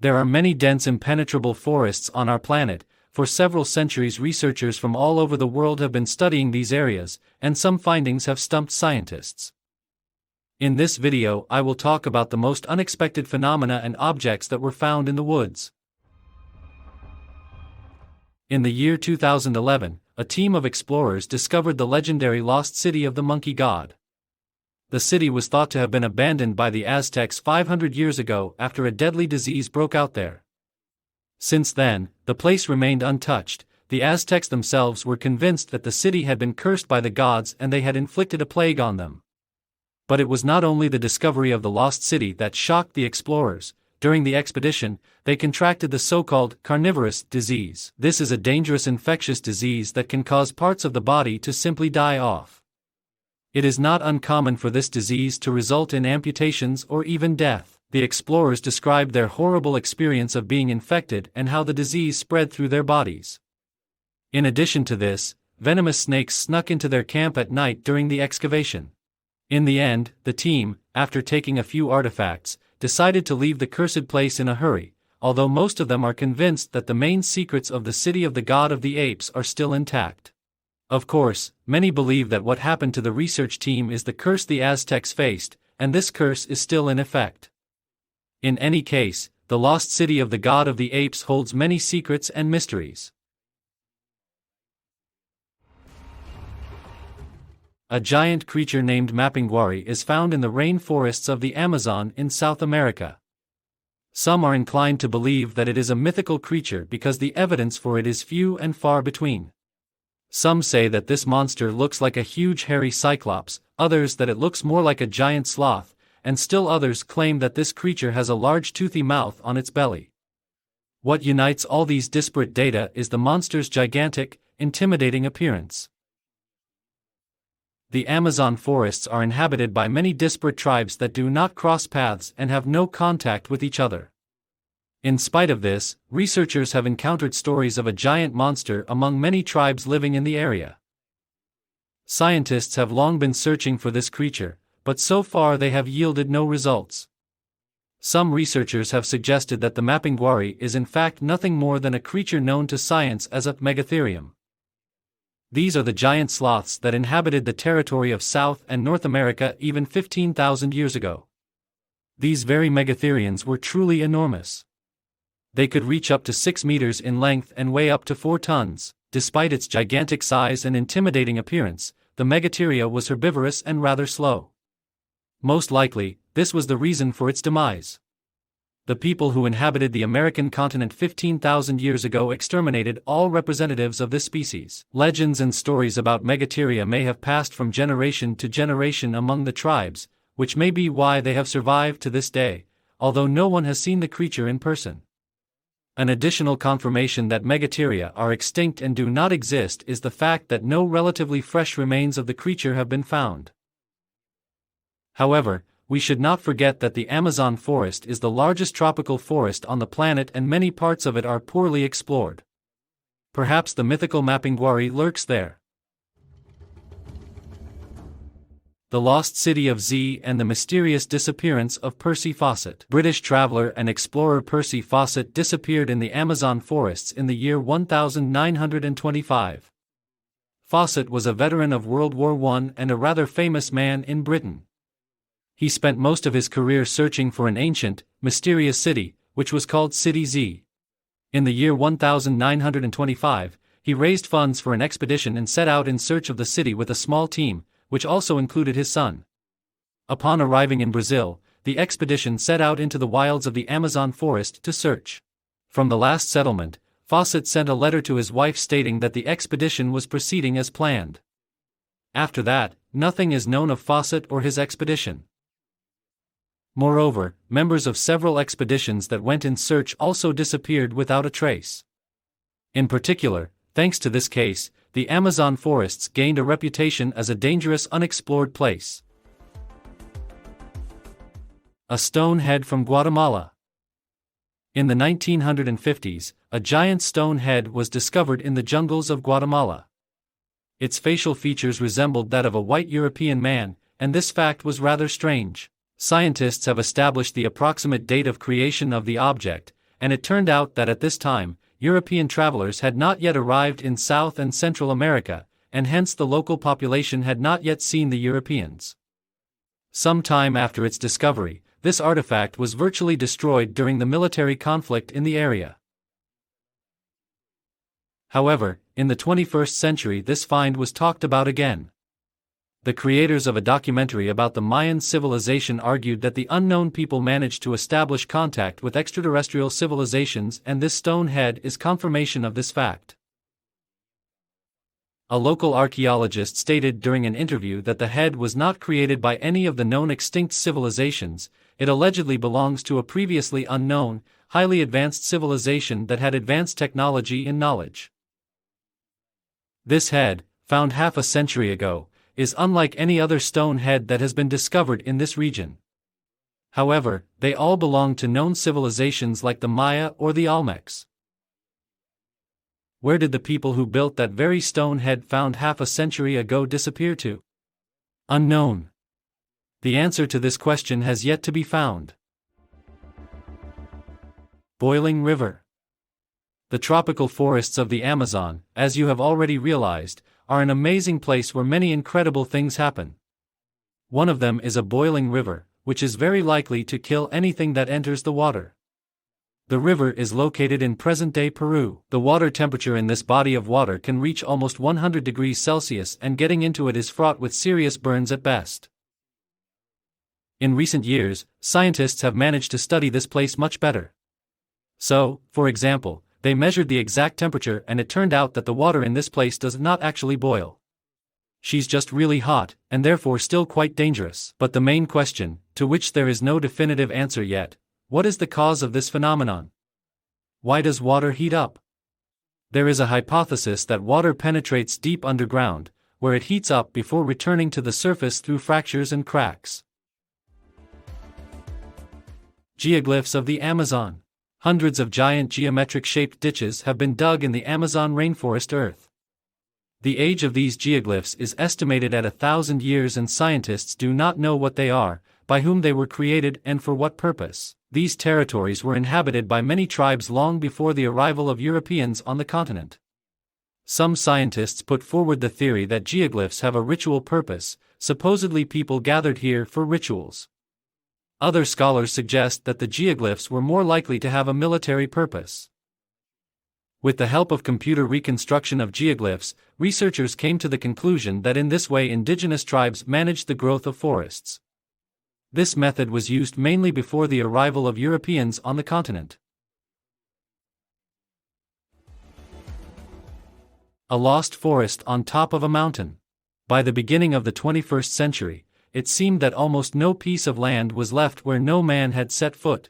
There are many dense impenetrable forests on our planet. For several centuries, researchers from all over the world have been studying these areas, and some findings have stumped scientists. In this video, I will talk about the most unexpected phenomena and objects that were found in the woods. In the year 2011, a team of explorers discovered the legendary lost city of the monkey god. The city was thought to have been abandoned by the Aztecs 500 years ago after a deadly disease broke out there. Since then, the place remained untouched. The Aztecs themselves were convinced that the city had been cursed by the gods and they had inflicted a plague on them. But it was not only the discovery of the lost city that shocked the explorers. During the expedition, they contracted the so-called carnivorous disease. This is a dangerous infectious disease that can cause parts of the body to simply die off. It is not uncommon for this disease to result in amputations or even death. The explorers described their horrible experience of being infected and how the disease spread through their bodies. In addition to this, venomous snakes snuck into their camp at night during the excavation. In the end, the team, after taking a few artifacts, decided to leave the cursed place in a hurry, although most of them are convinced that the main secrets of the city of the god of the apes are still intact. Of course, many believe that what happened to the research team is the curse the Aztecs faced, and this curse is still in effect. In any case, the lost city of the god of the apes holds many secrets and mysteries. A giant creature named mapinguari is found in the rainforests of the Amazon in South America. Some are inclined to believe that it is a mythical creature because the evidence for it is few and far between. Some say that this monster looks like a huge hairy cyclops, others that it looks more like a giant sloth, and still others claim that this creature has a large toothy mouth on its belly. What unites all these disparate data is the monster's gigantic, intimidating appearance. The Amazon forests are inhabited by many disparate tribes that do not cross paths and have no contact with each other. In spite of this, researchers have encountered stories of a giant monster among many tribes living in the area. Scientists have long been searching for this creature, but so far they have yielded no results. Some researchers have suggested that the mapinguari is in fact nothing more than a creature known to science as a megatherium. These are the giant sloths that inhabited the territory of South and North America even 15,000 years ago. These very megatherians were truly enormous. They could reach up to 6 meters in length and weigh up to 4 tons. Despite its gigantic size and intimidating appearance, the megatheria was herbivorous and rather slow. Most likely, this was the reason for its demise. The people who inhabited the American continent 15,000 years ago exterminated all representatives of this species. Legends and stories about megatheria may have passed from generation to generation among the tribes, which may be why they have survived to this day, although no one has seen the creature in person. An additional confirmation that megatheria are extinct and do not exist is the fact that no relatively fresh remains of the creature have been found. However, we should not forget that the Amazon forest is the largest tropical forest on the planet and many parts of it are poorly explored. Perhaps the mythical mapinguari lurks there. The Lost City of Z and the Mysterious Disappearance of Percy Fawcett. British traveler and explorer Percy Fawcett disappeared in the Amazon forests in the year 1925. Fawcett was a veteran of World War I and a rather famous man in Britain. He spent most of his career searching for an ancient, mysterious city, which was called City Z. In the year 1925, he raised funds for an expedition and set out in search of the city with a small team, which also included his son. Upon arriving in Brazil, the expedition set out into the wilds of the Amazon forest to search. From the last settlement, Fawcett sent a letter to his wife stating that the expedition was proceeding as planned. After that, nothing is known of Fawcett or his expedition. Moreover, members of several expeditions that went in search also disappeared without a trace. In particular, thanks to this case, the Amazon forests gained a reputation as a dangerous unexplored place. A stone head from Guatemala. In the 1950s, a giant stone head was discovered in the jungles of Guatemala. Its facial features resembled that of a white European man, and this fact was rather strange. Scientists have established the approximate date of creation of the object, and it turned out that at this time, European travelers had not yet arrived in South and Central America, and hence the local population had not yet seen the Europeans. Some time after its discovery, this artifact was virtually destroyed during the military conflict in the area. However, in the 21st century this find was talked about again. The creators of a documentary about the Mayan civilization argued that the unknown people managed to establish contact with extraterrestrial civilizations, and this stone head is confirmation of this fact. A local archaeologist stated during an interview that the head was not created by any of the known extinct civilizations. It allegedly belongs to a previously unknown, highly advanced civilization that had advanced technology and knowledge. This head, found half a century ago, is unlike any other stone head that has been discovered in this region. However, they all belong to known civilizations like the Maya or the Olmecs. Where did the people who built that very stone head found half a century ago disappear to? Unknown. The answer to this question has yet to be found. Boiling River. The tropical forests of the Amazon, as you have already realized, are an amazing place where many incredible things happen. One of them is a boiling river, which is very likely to kill anything that enters the water. The river is located in present-day Peru. The water temperature in this body of water can reach almost 100 degrees Celsius, and getting into it is fraught with serious burns at best. In recent years, scientists have managed to study this place much better. So, for example, they measured the exact temperature and it turned out that the water in this place does not actually boil. She's just really hot, and therefore still quite dangerous. But the main question, to which there is no definitive answer yet, what is the cause of this phenomenon? Why does water heat up? There is a hypothesis that water penetrates deep underground, where it heats up before returning to the surface through fractures and cracks. Geoglyphs of the Amazon. Hundreds of giant geometric-shaped ditches have been dug in the Amazon rainforest earth. The age of these geoglyphs is estimated at 1,000 years, and scientists do not know what they are, by whom they were created, and for what purpose. These territories were inhabited by many tribes long before the arrival of Europeans on the continent. Some scientists put forward the theory that geoglyphs have a ritual purpose, supposedly people gathered here for rituals. Other scholars suggest that the geoglyphs were more likely to have a military purpose. With the help of computer reconstruction of geoglyphs, researchers came to the conclusion that in this way indigenous tribes managed the growth of forests. This method was used mainly before the arrival of Europeans on the continent. A lost forest on top of a mountain. By the beginning of the 21st century, it seemed that almost no piece of land was left where no man had set foot.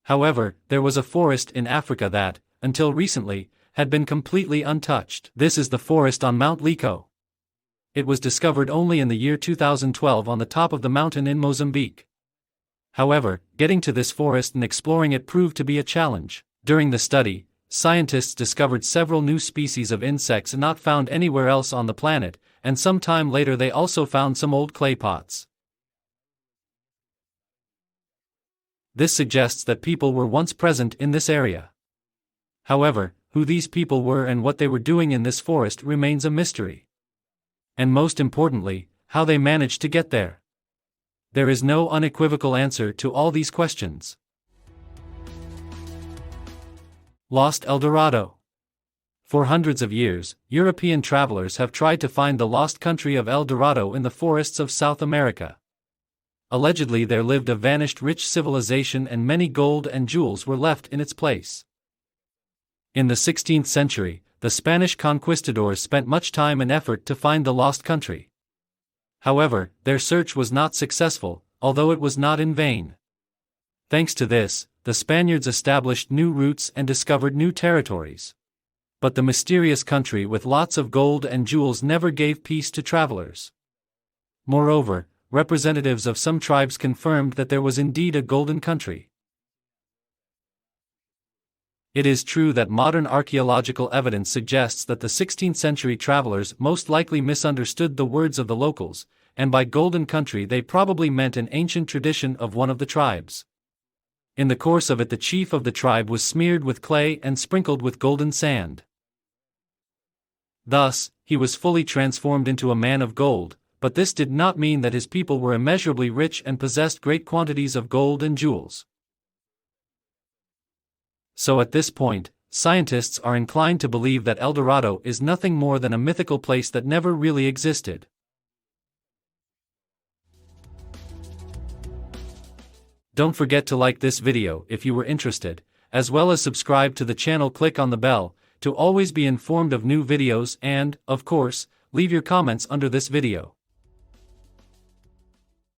However, there was a forest in Africa that, until recently, had been completely untouched. This is the forest on Mount Liko. It was discovered only in the year 2012 on the top of the mountain in Mozambique. However, getting to this forest and exploring it proved to be a challenge. During the study, scientists discovered several new species of insects not found anywhere else on the planet, and some time later they also found some old clay pots. This suggests that people were once present in this area. However, who these people were and what they were doing in this forest remains a mystery. And most importantly, how they managed to get there. There is no unequivocal answer to all these questions. Lost El Dorado. For hundreds of years, European travelers have tried to find the lost country of El Dorado in the forests of South America. Allegedly there lived a vanished rich civilization and many gold and jewels were left in its place. In the 16th century, the Spanish conquistadors spent much time and effort to find the lost country. However, their search was not successful, although it was not in vain. Thanks to this, the Spaniards established new routes and discovered new territories. But the mysterious country with lots of gold and jewels never gave peace to travelers. Moreover, representatives of some tribes confirmed that there was indeed a golden country. It is true that modern archaeological evidence suggests that the 16th century travelers most likely misunderstood the words of the locals, and by golden country they probably meant an ancient tradition of one of the tribes. In the course of it, the chief of the tribe was smeared with clay and sprinkled with golden sand. Thus, he was fully transformed into a man of gold, but this did not mean that his people were immeasurably rich and possessed great quantities of gold and jewels. So at this point, scientists are inclined to believe that El Dorado is nothing more than a mythical place that never really existed. Don't forget to like this video if you were interested, as well as subscribe to the channel. Click on the bell to always be informed of new videos and, of course, leave your comments under this video.